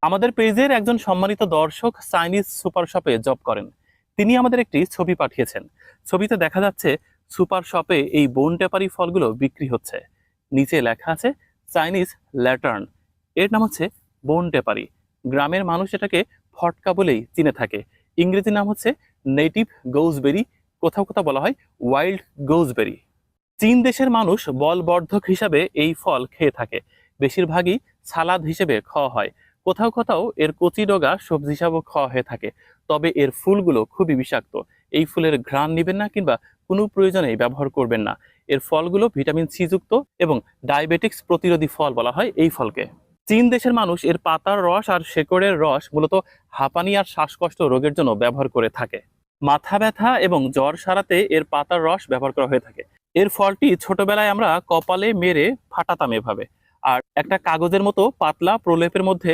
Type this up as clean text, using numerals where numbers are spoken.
আমাদের পেজের একজন সম্মানিত দর্শক চাইনিজ সুপার শপে জব করেন। তিনি আমাদের একটি ছবি পাঠিয়েছেন। ছবিতে দেখা যাচ্ছে সুপার শপে এই বোন টেপারি ফলগুলো বিক্রি হচ্ছে। নিচে লেখা আছে চাইনিজ ল্যাটার্ন। এর নাম হচ্ছে বোন টেপারি। গ্রামের মানুষ এটাকে ফটকা বলেই চিনে থাকে। ইংরেজি নাম হচ্ছে নেটিভ গোজবেরি, কোথাও কোথাও বলা হয় ওয়াইল্ড গোজবেরি। চীন দেশের মানুষ বলবর্ধক হিসাবে এই ফল খেয়ে থাকে। বেশিরভাগই সালাদ হিসেবে খাওয়া হয়। কোথাও কোথাও এর কচি ডগা সবজি হিসাবেও খাওয়া হয়ে থাকে। তবে এর ফুলগুলো খুবই বিষাক্ত। এই ফুলের ঘ্রাণ নেবেন না কিংবা কোনো প্রয়োজনেই ব্যবহার করবেন না। এর ফলগুলো ভিটামিন সি যুক্ত এবং ডায়াবেটিক্স প্রতিরোধী ফল বলা হয় এই ফলকে। চীন দেশের মানুষ এর পাতার রস আর শেকড়ের রস মূলত হাঁপানি আর শ্বাসকষ্ট রোগের জন্য ব্যবহার করে থাকে। মাথা ব্যথা এবং জ্বর সারাতে এর পাতার রস ব্যবহার করা হয়ে থাকে। এর ফলটি ছোটবেলায় আমরা কপালে মেরে ফাটাতাম এভাবে। আর একটা কাগজের মতো পাতলা প্রলেপের মধ্যে